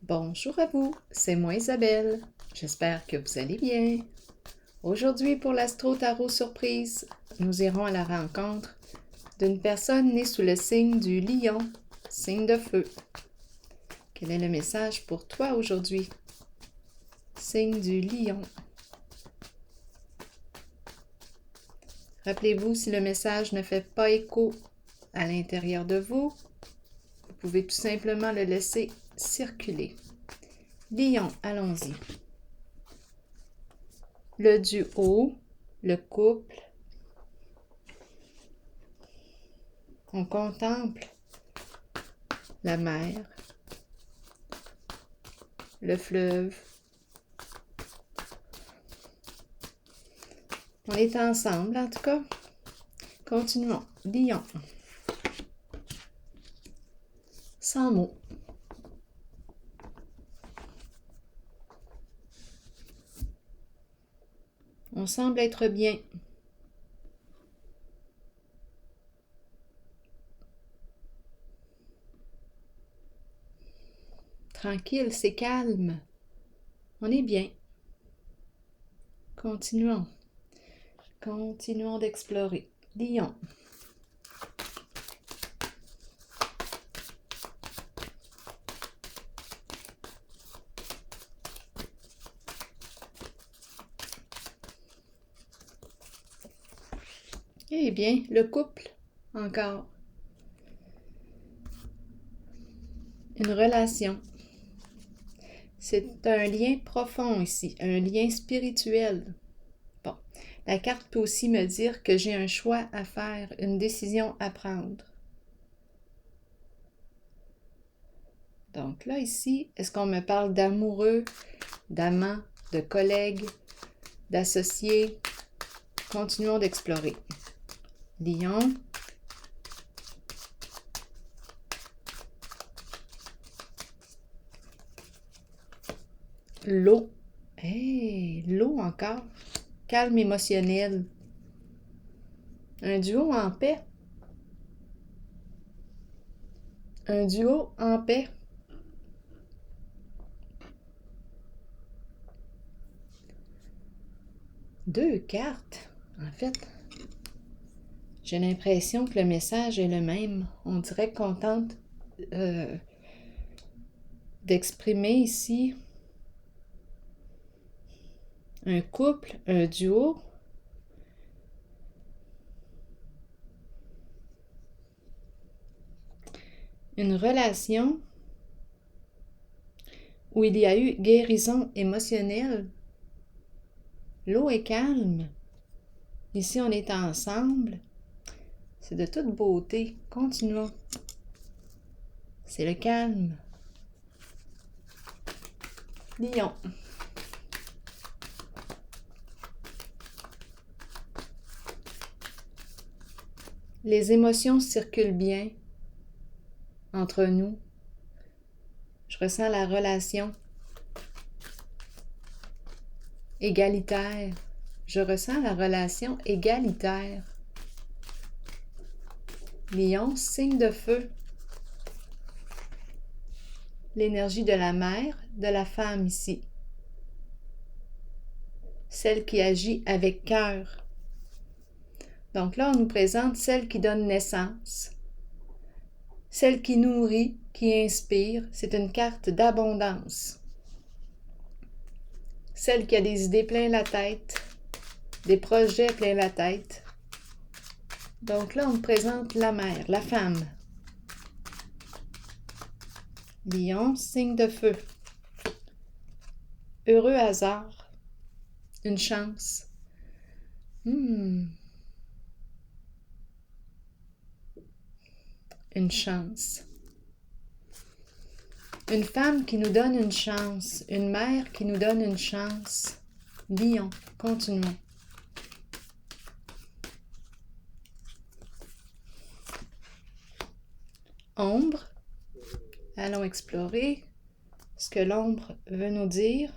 Bonjour à vous, c'est moi Isabelle. J'espère que vous allez bien. Aujourd'hui pour l'Astro Tarot Surprise, nous irons à la rencontre d'une personne née sous le signe du Lion, signe de feu. Quel est le message pour toi aujourd'hui? Signe du Lion. Rappelez-vous, si le message ne fait pas écho à l'intérieur de vous, vous pouvez tout simplement le laisser circuler. Lion, allons-y. Le duo, le couple. On contemple la mer, le fleuve. On est ensemble, en tout cas. Continuons. Lion. Sans mots. On semble être bien. Tranquille, c'est calme. On est bien. Continuons. Continuons d'explorer. Lion. Eh bien, le couple, encore. Une relation. C'est un lien profond ici, un lien spirituel. Bon, la carte peut aussi me dire que j'ai un choix à faire, une décision à prendre. Donc là, ici, est-ce qu'on me parle d'amoureux, d'amants, de collègues, d'associés? Continuons d'explorer. Lion. L'eau. Hey, l'eau encore. Calme émotionnel. Un duo en paix. Un duo en paix. Deux cartes. En fait, j'ai l'impression que le message est le même. On dirait qu'on tente d'exprimer ici un couple, un duo. Une relation où il y a eu guérison émotionnelle. L'eau est calme. Ici, on est ensemble. C'est de toute beauté. Continuons. C'est le calme. Lion. Les émotions circulent bien entre nous. Je ressens la relation égalitaire. Je ressens la relation égalitaire. Lion, signe de feu. L'énergie de la mère, de la femme ici. Celle qui agit avec cœur. Donc là, on nous présente celle qui donne naissance. Celle qui nourrit, qui inspire. C'est une carte d'abondance. Celle qui a des idées plein la tête, des projets plein la tête. Donc là, on nous présente la mère, la femme. Lion, signe de feu. Heureux hasard. Une chance. Une chance. Une femme qui nous donne une chance. Une mère qui nous donne une chance. Lion, continuons. Ombre. Allons explorer ce que l'ombre veut nous dire.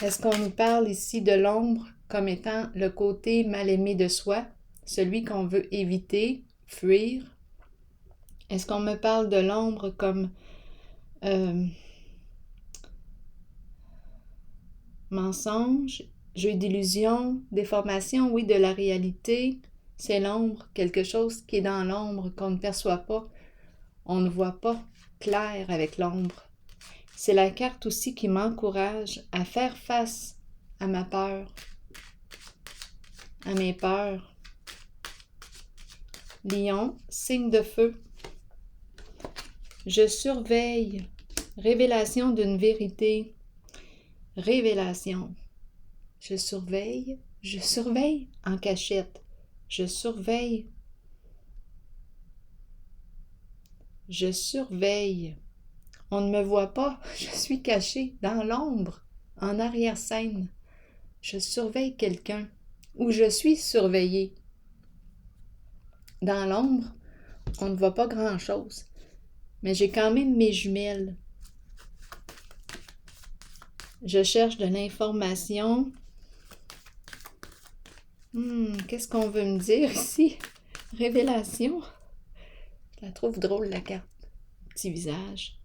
Est-ce qu'on nous parle ici de l'ombre comme étant le côté mal aimé de soi, celui qu'on veut éviter, fuir? Est-ce qu'on me parle de l'ombre comme mensonge, jeu d'illusion, déformation, oui, de la réalité? C'est l'ombre, quelque chose qui est dans l'ombre, qu'on ne perçoit pas. On ne voit pas clair avec l'ombre. C'est la carte aussi qui m'encourage à faire face à ma peur, à mes peurs. Lion, signe de feu. Je surveille. Révélation d'une vérité. Révélation. Je surveille en cachette. Je surveille. Je surveille. On ne me voit pas, je suis cachée dans l'ombre, en arrière-scène. Je surveille quelqu'un ou je suis surveillée. Dans l'ombre, on ne voit pas grand-chose, mais j'ai quand même mes jumelles. Je cherche de l'information. Qu'est-ce qu'on veut me dire ici? Révélation. Je la trouve drôle, la carte. Petit visage.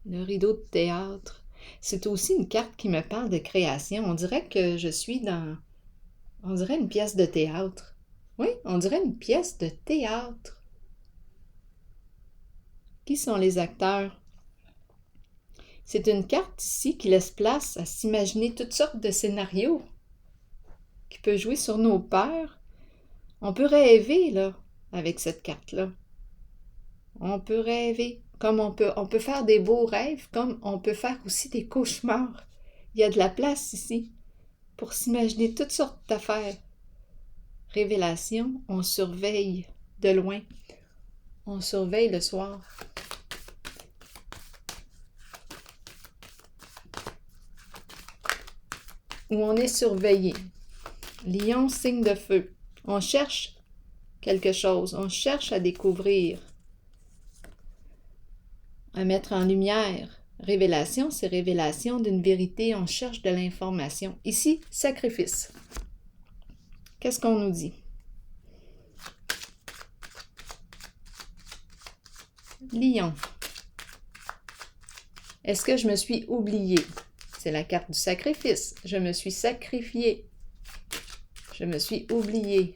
Le rideau de théâtre. C'est aussi une carte qui me parle de création. On dirait que je suis dans... On dirait une pièce de théâtre. Oui, on dirait une pièce de théâtre. Qui sont les acteurs? C'est une carte ici qui laisse place à s'imaginer toutes sortes de scénarios, qui peut jouer sur nos peurs. On peut rêver, là, avec cette carte-là. On peut rêver, comme on peut faire des beaux rêves, comme on peut faire aussi des cauchemars. Il y a de la place ici pour s'imaginer toutes sortes d'affaires. Révélation, on surveille de loin. On surveille le soir. Où on est surveillé. Lion, signe de feu. On cherche quelque chose, on cherche à découvrir, à mettre en lumière. Révélation, c'est révélation d'une vérité, on cherche de l'information. Ici, sacrifice. Qu'est-ce qu'on nous dit? Lion. Est-ce que je me suis oubliée? C'est la carte du sacrifice. Je me suis sacrifiée. Je me suis oubliée.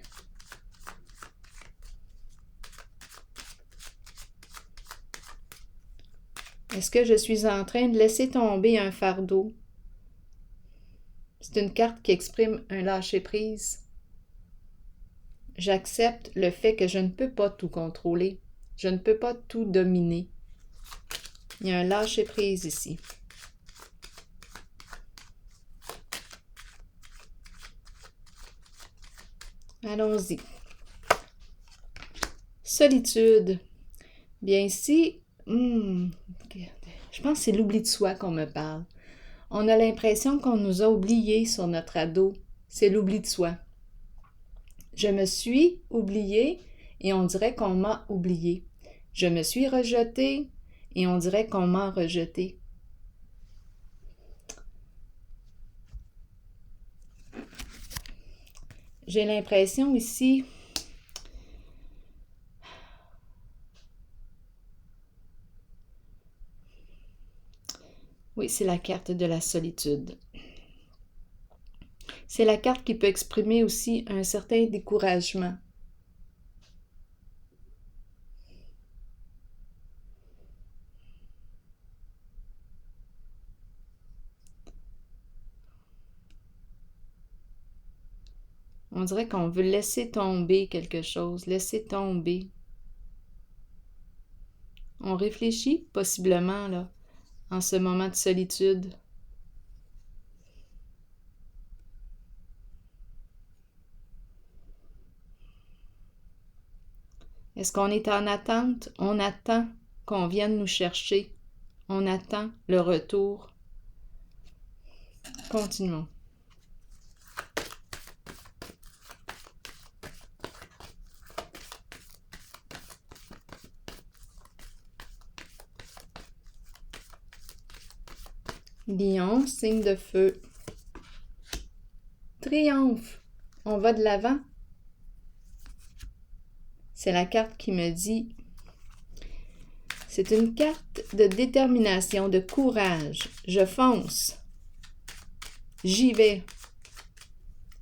Est-ce que je suis en train de laisser tomber un fardeau? C'est une carte qui exprime un lâcher-prise. J'accepte le fait que je ne peux pas tout contrôler. Je ne peux pas tout dominer. Il y a un lâcher-prise ici. Allons-y. Solitude. Bien ici, je pense que c'est l'oubli de soi qu'on me parle. On a l'impression qu'on nous a oubliés sur notre ado. C'est l'oubli de soi. Je me suis oubliée et on dirait qu'on m'a oubliée. Je me suis rejetée et on dirait qu'on m'a rejetée. J'ai l'impression ici oui, c'est la carte de la solitude. C'est la carte qui peut exprimer aussi un certain découragement. On dirait qu'on veut laisser tomber quelque chose, laisser tomber. On réfléchit possiblement, là, en ce moment de solitude. Est-ce qu'on est en attente? On attend qu'on vienne nous chercher. On attend le retour. Continuons. Lion, signe de feu. Triomphe. On va de l'avant. c'est la carte qui me dit, c'est une carte de détermination, de courage. Je fonce. J'y vais.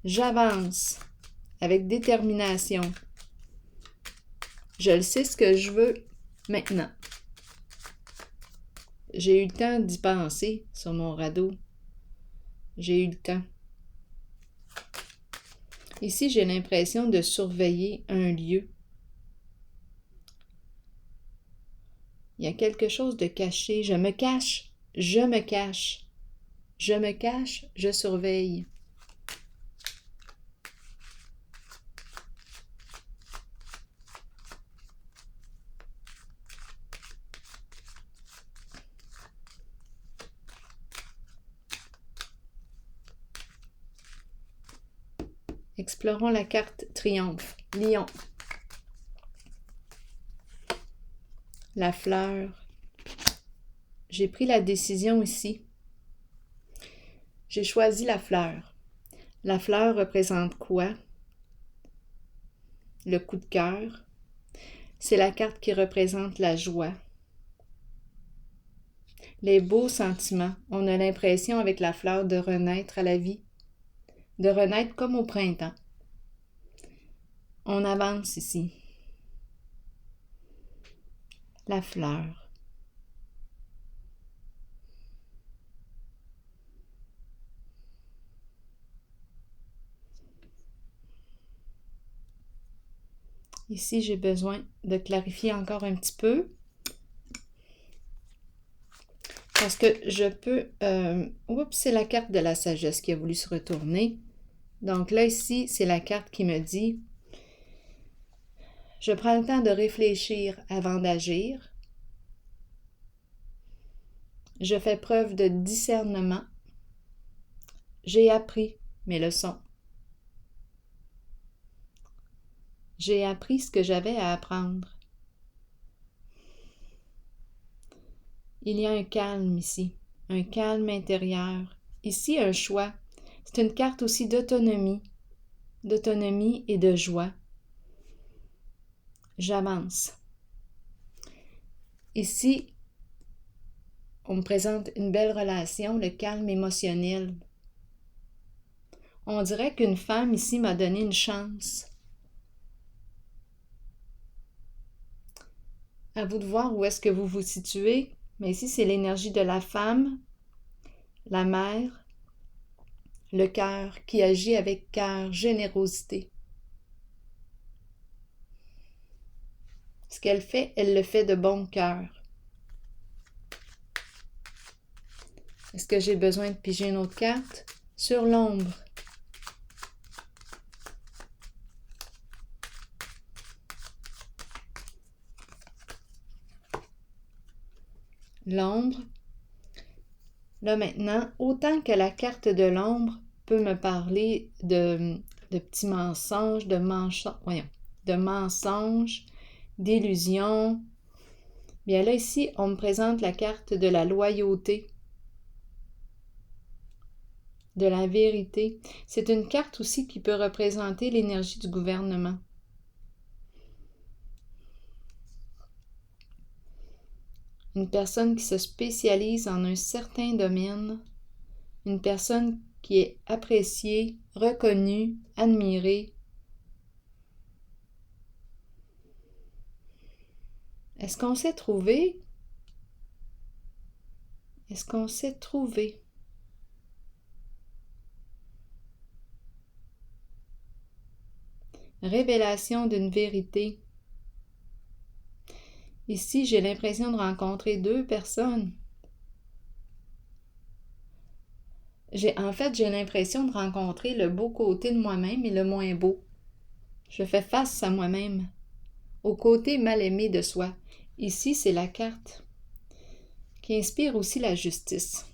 J'avance avec détermination. Je le sais ce que je veux maintenant. J'ai eu le temps d'y penser sur mon radeau. J'ai eu le temps. Ici, j'ai l'impression de surveiller un lieu. Il y a quelque chose de caché. Je me cache. Je me cache. Je me cache. Je surveille. Explorons la carte Triomphe. Lion. La fleur. J'ai pris la décision ici. J'ai choisi la fleur. La fleur représente quoi? Le coup de cœur. C'est la carte qui représente la joie. Les beaux sentiments. On a l'impression avec la fleur de renaître à la vie. De renaître comme au printemps. On avance ici. La fleur. Ici, j'ai besoin de clarifier encore un petit peu. Parce que je peux... oups, c'est la carte de la sagesse qui a voulu se retourner. Donc là, ici, c'est la carte qui me dit, je prends le temps de réfléchir avant d'agir. Je fais preuve de discernement. J'ai appris mes leçons. J'ai appris ce que j'avais à apprendre. Il y a un calme ici, un calme intérieur. Ici, un choix. C'est une carte aussi d'autonomie et de joie. J'avance. Ici, on me présente une belle relation, le calme émotionnel. On dirait qu'une femme ici m'a donné une chance. À vous de voir où est-ce que vous vous situez. Mais ici, c'est l'énergie de la femme, la mère, le cœur qui agit avec cœur, générosité. Ce qu'elle fait, elle le fait de bon cœur. Est-ce que j'ai besoin de piger une autre carte? Sur l'ombre. L'ombre. Là maintenant, autant que la carte de l'ombre peut me parler de petits mensonges, de mensonges, d'illusions, bien là ici, on me présente la carte de la loyauté, de la vérité. C'est une carte aussi qui peut représenter l'énergie du gouvernement. Une personne qui se spécialise en un certain domaine, une personne qui est appréciée, reconnue, admirée. Est-ce qu'on s'est trouvé? Est-ce qu'on s'est trouvé? Révélation d'une vérité. Ici, j'ai l'impression de rencontrer deux personnes. En fait, j'ai l'impression de rencontrer le beau côté de moi-même et le moins beau. Je fais face à moi-même, au côté mal aimé de soi. Ici, c'est la carte qui inspire aussi la justice.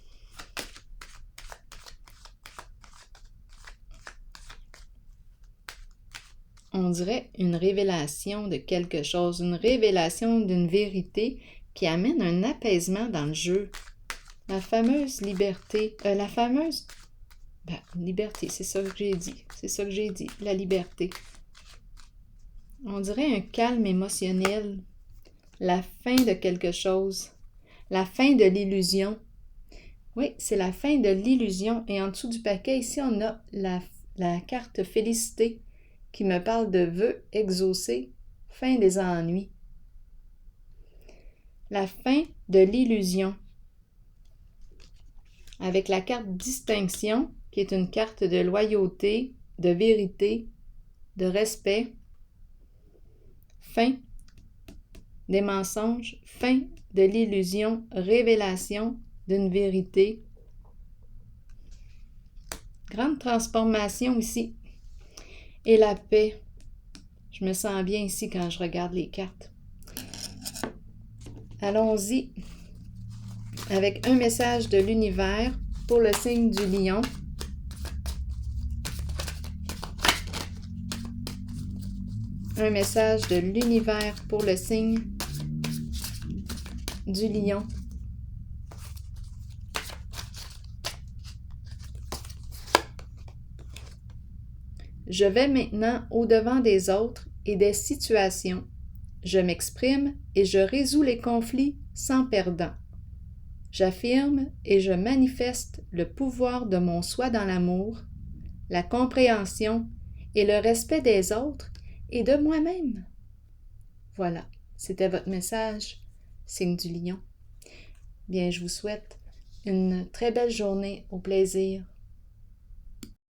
On dirait une révélation de quelque chose, une révélation d'une vérité qui amène un apaisement dans le jeu. La fameuse liberté, liberté, c'est ça que j'ai dit, la liberté. on dirait un calme émotionnel, la fin de quelque chose, la fin de l'illusion. Oui, c'est la fin de l'illusion. Et en dessous du paquet, ici, on a la carte Félicité qui me parle de vœux exaucés, fin des ennuis. La fin de l'illusion. Avec la carte Distinction, qui est une carte de loyauté, de vérité, de respect. Fin des mensonges, fin de l'illusion, révélation d'une vérité. Grande transformation ici. Et la paix. Je me sens bien ici quand je regarde les cartes. Allons-y avec un message de l'univers pour le signe du lion. Un message de l'univers pour le signe du lion. Je vais maintenant au-devant des autres et des situations. Je m'exprime et je résous les conflits sans perdant. J'affirme et je manifeste le pouvoir de mon soi dans l'amour, la compréhension et le respect des autres et de moi-même. Voilà, c'était votre message, signe du lion. Bien, je vous souhaite une très belle journée, au plaisir.